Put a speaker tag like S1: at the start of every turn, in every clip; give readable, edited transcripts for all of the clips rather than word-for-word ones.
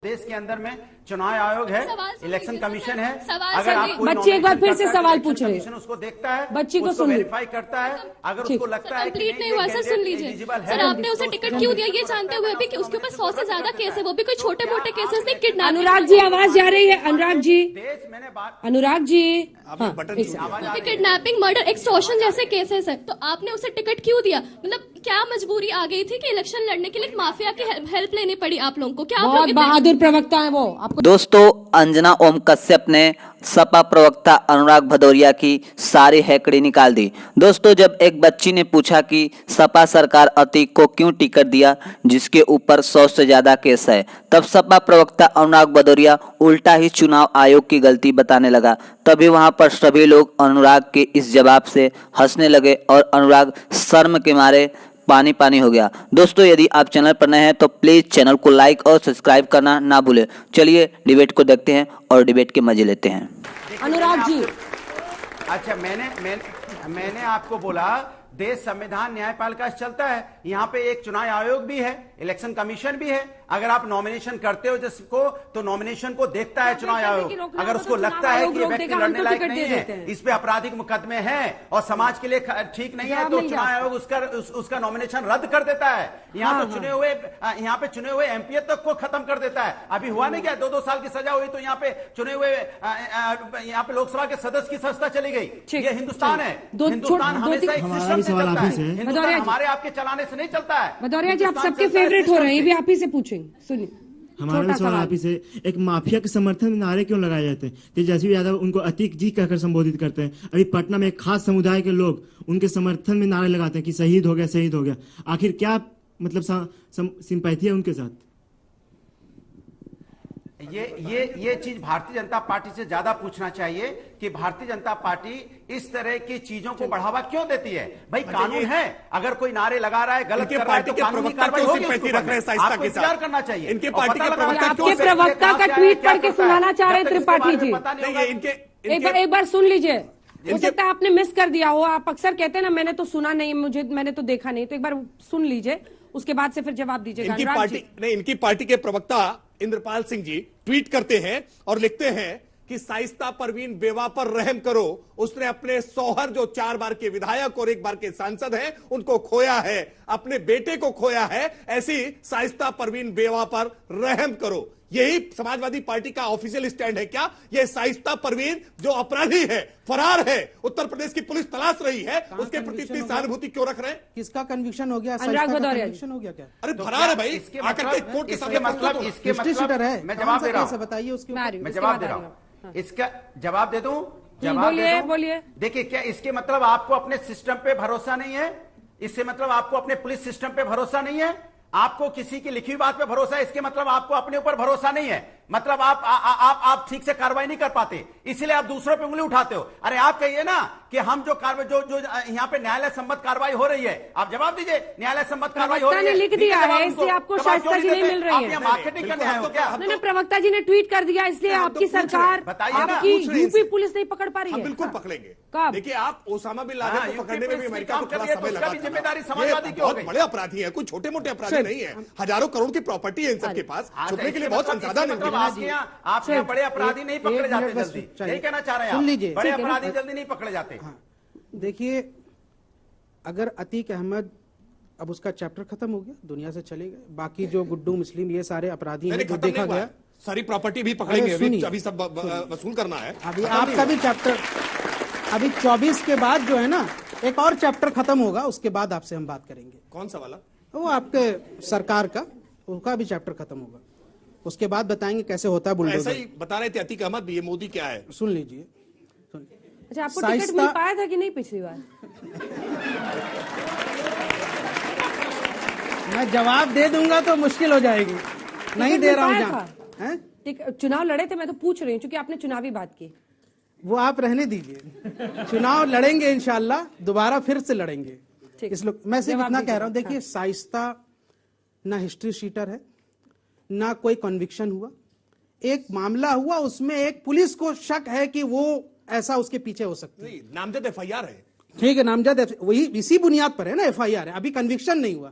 S1: देश के अंदर में चुनाव आयोग है, इलेक्शन कमिशन है।
S2: अगर आप बच्ची एक बार फिर से सवाल पूछ रहे हैं,
S1: उसको देखता है,
S2: बच्ची को सुन
S1: वेरीफाई करता है। अगर उसको लगता है कि
S3: नहीं हुआ सर, सुन लीजिए सर, आपने उसे टिकट क्यों दिया ये जानते हुए भी कि उसके ऊपर 100 से ज्यादा केस है, वो भी कोई छोटे मोटे केसेस नहीं। किडनैपिंग।
S2: अनुराग जी आवाज जा रही है, Anurag ji, Anurag ji,
S3: kidnapping, murder, extortion जैसे केसेस है, तो आपने उसे टिकट क्यों दिया? मतलब क्या मजबूरी आ गई थी कि इलेक्शन लड़ने के लिए माफिया की हेल्प लेनी पड़ी आप लोगों को? क्या
S2: बहुत बहादुर प्रवक्ता है वो आपको।
S4: दोस्तों, अंजना ओम कश्यप ने सपा प्रवक्ता अनुराग भदौरिया की सारी हैकड़ी निकाल दी। दोस्तों, जब एक बच्ची ने पूछा कि सपा सरकार अतीक को क्यों टिकट दिया जिसके ऊपर 100 से ज्यादा केस है, तब सपा प्रवक्ता अनुराग भदौरिया उल्टा ही चुनाव आयोग की गलती बताने लगा। तभी वहां पर सभी लोग अनुराग के इस जवाब से हंसने लगे और अनुराग शर्म के मारे पानी पानी हो गया। दोस्तों, यदि आप चैनल पर नए हैं तो प्लीज चैनल को लाइक और सब्सक्राइब करना ना भूलें। चलिए डिबेट को देखते हैं और डिबेट के मजे लेते हैं।
S2: अनुराग जी,
S1: अच्छा, मैंने आपको बोला देश संविधान न्यायपालिका से चलता है। यहाँ पे एक चुनाव आयोग भी है, इलेक्शन कमीशन भी है। अगर आप नॉमिनेशन करते हो जिसको, तो नॉमिनेशन को देखता है चुनाव आयोग। अगर उसको लगता है कि ये व्यक्ति लड़ने लायक नहीं है, इस पे आपराधिक मुकदमे हैं और समाज के लिए ठीक नहीं है, तो चुनाव आयोग उसका नॉमिनेशन रद्द कर देता है। यहाँ पे चुने हुए एमपी तक को खत्म कर देता है। अभी हुआ नहीं क्या, 2-2 साल की सजा हुई तो यहाँ पे चुने हुए यहाँ पे लोकसभा के सदस्य की सजा चली गई। ये हिंदुस्तान है, हिंदुस्तान हमेशा एक सिस्टम से चलता है, हिंदुस्तान हमारे आपके चलाने से नहीं चलता है।
S2: भदौरिया जी, आप सबके फेवरेट हो रहे हैं, ये भी आप ही से पूछेंगे। सुनिए,
S5: हमारा भी सवाल आप ही से, एक माफिया के समर्थन में नारे क्यों लगाए जाते हैं? तेजस्वी यादव उनको अतीक जी कहकर संबोधित करते हैं। अभी पटना में एक खास समुदाय के लोग उनके समर्थन में नारे लगाते हैं कि शहीद हो गया, शहीद हो गया। आखिर क्या मतलब सिंपैथी है उनके साथ?
S1: ये चीज भारतीय जनता पार्टी से ज्यादा पूछना चाहिए कि भारतीय जनता पार्टी इस तरह की चीजों को बढ़ावा क्यों देती है। भाई कानून है, अगर कोई नारे लगा रहा है, गलत कर रहा है, तो कानूनी कार्रवाई होगी। आपको विचार करना चाहिए।
S5: इनके पार्टी के
S2: आपके प्रवक्ता का ट्वीट पढ़ के सुनाना चाह रहे त्रिपाठी जी, एक बार सुन लीजिए। हो सकता है आपने मिस कर दिया हो, आप अक्सर कहते हैं ना मैंने तो सुना नहीं, मैंने तो देखा नहीं, तो एक बार सुन लीजिए, उसके बाद से फिर जवाब दीजिएगा।
S6: इनकी पार्टी के प्रवक्ता इंद्रपाल सिंह जी ट्वीट करते हैं और लिखते हैं कि शाइस्ता परवीन बेवा पर रहम करो, उसने अपने शौहर जो 4 बार के विधायक और 1 बार के सांसद हैं उनको खोया है, अपने बेटे को खोया है, ऐसी शाइस्ता परवीन बेवा पर रहम करो। यही समाजवादी पार्टी का ऑफिशियल स्टैंड है क्या? ये शाइस्ता परवीन जो अपराधी है, फरार है, उत्तर प्रदेश की पुलिस तलाश रही है, उसके प्रति इतनी सहानुभूति क्यों रख रहे हैं?
S7: किसका कन्विक्शन हो गया?
S2: अनुराग भदौरिया
S7: कन्विक्शन हो गया क्या?
S6: अरे फरार है भाई, आकर के कोर्ट के सामने
S1: मतलब
S7: है।
S1: मैं जवाब दे रहा हूं,
S7: बताइए उसके,
S1: मैं जवाब दे रहा हूं, इसका जवाब दे दूं?
S2: बोलिए।
S1: देखिए, क्या इसके मतलब आपको अपने सिस्टम पे भरोसा नहीं है? इससे मतलब आपको अपने पुलिस सिस्टम पे भरोसा नहीं है? आपको किसी की लिखी हुई बात पे भरोसा है, इसके मतलब आपको अपने ऊपर भरोसा नहीं है। मतलब आप ठीक से कार्रवाई नहीं कर पाते, इसलिए आप दूसरों पे उंगली उठाते हो। अरे आप कहिए ना कि हम जो यहाँ पे न्यायालय सम्मत कार्रवाई हो रही है, आप जवाब दीजिए। न्यायालय सम्मत कार्रवाई हो रही है,
S2: लिख दिया है, इसलिए आपको शाइस्ता जी नहीं मिल रही है।
S1: मार्केटिंग करने आए हो क्या?
S2: नहीं, प्रवक्ता जी ने ट्वीट कर दिया, इसलिए आपकी सरकार, आपकी यूपी पुलिस नहीं पकड़ पा रही है।
S6: बिल्कुल पकड़ेंगे।
S2: कब?
S6: देखिए, आप ओसामा बिन लादेन को पकड़ने में भी अमेरिका को थोड़ा समय लगा था।
S1: जिम्मेदारी समाजवादी की हो गई।
S6: बहुत बड़े अपराधी है, कोई छोटे मोटे अपराधी नहीं है। हजारों करोड़ की प्रॉपर्टी है इन सबके पास, छुपने के लिए बहुत संसाधन है।
S1: आपके बड़े अपराधी नहीं पकड़े जाते जल्दी, यही कहना चाह रहे हैं?
S7: सुन लीजिए,
S1: बड़े अपराधी जल्दी नहीं पकड़े जाते।
S7: देखिए, अगर अतीक अहमद, अब उसका चैप्टर खत्म हो गया, दुनिया से चले गए, बाकी जो गुड्डू मुस्लिम ये सारे अपराधी हैं, देखा गया,
S6: सारी प्रॉपर्टी भी पकड़ेंगे, अभी सब वसूल करना है।
S7: अभी आपका भी चैप्टर, अभी 24 के बाद जो है ना एक और चैप्टर खत्म होगा, उसके बाद आपसे हम बात करेंगे।
S6: कौन सा वाला?
S7: वो आपके सरकार का, उसका भी चैप्टर खत्म होगा, उसके बाद बताएंगे कैसे होता है बुलडोजर।
S6: ऐसा ही बता रहे थे अतीक अहमद भी, ये मोदी क्या है?
S7: सुन लीजिए।
S2: अच्छा, आपको टिकट मिल पाया था कि नहीं पिछली बार?
S7: मैं जवाब दे दूंगा तो मुश्किल हो जाएगी, नहीं दे रहा हूँ।
S2: चुनाव लड़े थे, मैं तो पूछ रही हूँ क्योंकि आपने चुनावी बात की।
S7: वो आप रहने दीजिए, चुनाव लड़ेंगे इंशाल्लाह, दोबारा फिर से लड़ेंगे। मैं सिर्फ इतना कह रहा हूँ, देखिए शाइस्ता ना हिस्ट्री शीटर है, ना कोई कन्विक्शन हुआ। एक मामला हुआ, उसमें एक पुलिस को शक है कि वो ऐसा उसके पीछे हो सकती है।
S6: नामजद FIR है,
S7: ठीक है, नामजद, वही इसी बुनियाद पर है ना FIR है, अभी कन्विक्शन नहीं हुआ।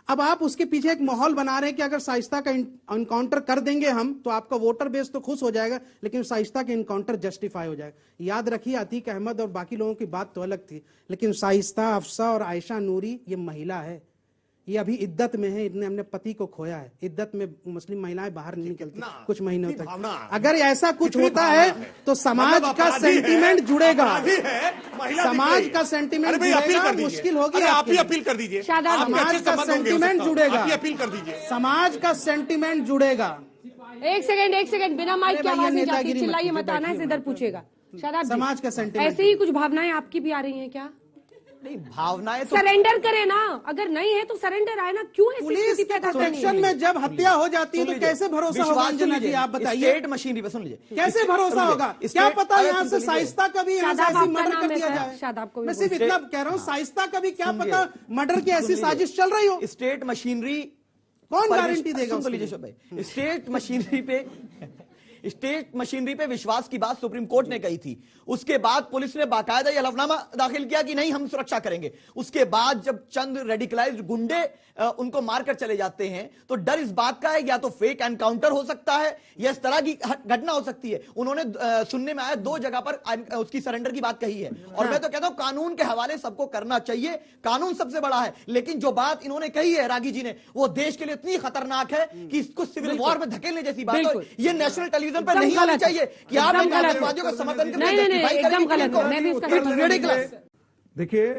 S7: अब आप उसके पीछे एक माहौल बना रहे हैं कि अगर शाइस्ता का इनकाउंटर कर देंगे हम तो आपका वोटर बेस तो खुश हो जाएगा, लेकिन शाइस्ता का इनकाउंटर जस्टिफाई हो जाएगा। याद रखिए, अतीक अहमद और बाकी लोगों की बात तो अलग थी, लेकिन शाइस्ता, अफसा और आयशा नूरी ये महिला है, ये अभी इद्दत में है, इतने हमने पति को खोया है। इद्दत में मुस्लिम महिलाएं बाहर नहीं निकलती कुछ महीनों तक। अगर ऐसा कुछ होता है तो समाज का सेंटीमेंट जुड़ेगा, समाज का सेंटीमेंट जुड़ेगा, मुश्किल होगी।
S6: आप ही अपील कर दीजिए,
S7: समाज का सेंटीमेंट जुड़ेगा,
S6: आप ही अपील कर दीजिए,
S7: समाज का सेंटीमेंट जुड़ेगा।
S2: एक सेकंड, बिना माइक की आवाज नहीं जाती, चिल्लाइए मत, आना है इधर पूछेगा। शादाब,
S7: समाज का सेंटीमेंट
S2: ऐसे ही कुछ भावनाएं आपकी भी आ रही हैं क्या?
S8: नहीं, भावनाएं तो
S2: सरेंडर करे ना, अगर नहीं है तो सरेंडर आए ना, क्यों ऐसी
S7: पुलिस
S2: स्थिति
S7: के
S2: पैदा करनी
S7: प्रोटेक्शन
S2: है?
S7: में जब हत्या हो जाती है तो कैसे भरोसा होगा अंजना जी, आप बताइए।
S8: स्टेट मशीनरी पे सुन लीजिए,
S7: कैसे भरोसा होगा? क्या पता यहाँ से शाइस्ता का भी यहाँ से
S2: शादाब
S7: ऐसी
S2: आपका
S7: मर्डर
S2: नाम
S7: कर
S2: है
S7: दिया
S2: सर,
S7: जाए।
S2: शादाब को भी
S7: मैं सिर्फ इतना कह रहा हूँ, शाइस्ता का भी क्या पता मर्डर की ऐसी साजिश चल रही हो।
S8: स्टेट मशीनरी
S7: कौन गारंटी देगा?
S8: सुन लीजिए भाई, स्टेट मशीनरी पे विश्वास की बात सुप्रीम कोर्ट ने कही थी। उसके बाद पुलिस ने बाकायदा यह हलफनामा दाखिल किया कि नहीं, हम सुरक्षा करेंगे। उसके बाद जब चंद रेडिकलाइज्ड गुंडे उनको मारकर चले जाते हैं तो डर इस बात का है या तो फेक एनकाउंटर हो सकता है या इस तरह की घटना हो सकती है। उन्होंने सुनने में आया 2 जगह पर उसकी सरेंडर की बात कही है, और मैं तो कहता हूं कानून के हवाले सबको करना चाहिए, कानून सबसे बड़ा है। लेकिन जो बात इन्होंने कही है रागी जी ने, वो देश के लिए इतनी खतरनाक है कि इसको सिविल वॉर में धकेलने जैसी बात है। ये नेशनल टेलीविजन पर नहीं होनी चाहिए कि आप आतंकवादियों का समर्थन करें।
S2: एकदम गलत है, मैं भी उसका समर्थन।
S9: देखिए,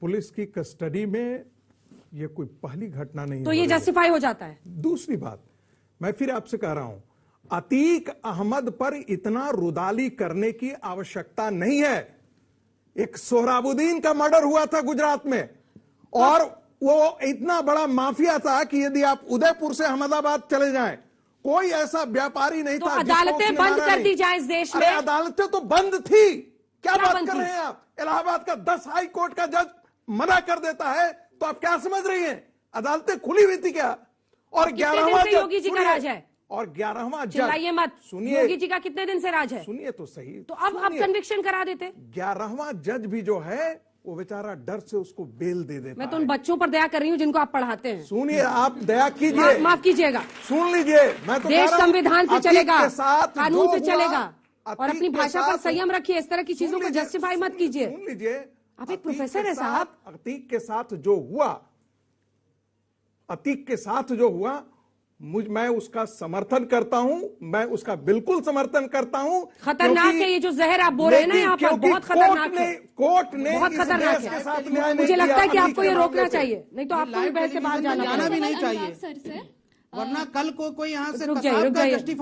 S9: पुलिस की कस्टडी में ये कोई पहली घटना नहीं,
S2: तो ये जस्टिफाई हो जाता है।
S9: दूसरी बात, मैं फिर आपसे कह रहा हूं, अतीक अहमद पर इतना रुदाली करने की आवश्यकता नहीं है। एक सोहराबुद्दीन का मर्डर हुआ था गुजरात में, और वो इतना बड़ा माफिया था कि यदि आप उदयपुर से अहमदाबाद चले जाएं, कोई ऐसा व्यापारी नहीं
S2: तो
S9: था।
S2: अदालतें बंद कर दी जाए इस देश में।
S9: अरे अदालतें तो बंद थी, क्या बात
S2: बंद
S9: कर
S2: थी?
S9: रहे हैं आप? इलाहाबाद का 10 हाई कोर्ट का जज मना कर देता है तो आप क्या समझ रही हैं? अदालतें खुली हुई थी क्या? और 11वां जज,
S2: योगी जी का राज है,
S9: और 11वां जज,
S2: चिल्लाइए मत,
S9: सुनिए,
S2: योगी जी का कितने दिन से राज है?
S9: सुनिए तो सही।
S2: तो अब कन्विक्शन करा देते।
S9: 11वां जज भी जो है वो बेचारा डर से उसको बेल दे देता
S2: मैं तो उन बच्चों पर दया कर रही हूँ जिनको आप पढ़ाते हैं।
S9: सुनिए, आप दया कीजिए,
S2: माफ कीजिएगा,
S9: सुन लीजिए, मैं तो
S2: देश संविधान से चलेगा, कानून से चलेगा, और
S9: अतीक
S2: अपनी
S9: के
S2: भाषा पर
S9: साथ-
S2: संयम रखिए। इस तरर की चीजों को
S9: लीजिए,
S2: जस्टिफाई मत कीजिए।
S9: सुन लीजिए,
S2: आप एक
S9: अतीक
S2: प्रोफेसर
S9: के
S2: हैं साहब।
S9: साथ- अतीक के साथ जो हुआ, अतीक के साथ जो हुआ, मैं उसका समर्थन करता हूं, मैं उसका बिल्कुल समर्थन करता हूं।
S2: खतरनाक है ये जो जहर आप बोल रहे हैं ना यहाँ पर, बहुत खतरनाक है,
S9: कोर्ट ने
S2: बहुत
S9: इस
S2: खतरनाक
S9: देश के
S2: है।
S9: साथ न्याय नहीं
S2: मुझे लगता
S9: किया
S2: है कि
S9: अतीक
S2: आपको
S9: के
S2: ये
S9: मामले
S2: रोकना
S9: पे।
S2: चाहिए, नहीं तो आपको भी बहस से बाहर जाना
S7: जाना भी
S2: पड़ेगा।
S7: नहीं चाहिए,
S3: सर से
S7: वरना कल को कोई यहाँ से
S2: रुक जाइए,
S7: कसाब
S2: रुक
S7: का
S2: जाइए।
S7: जस्टिफाई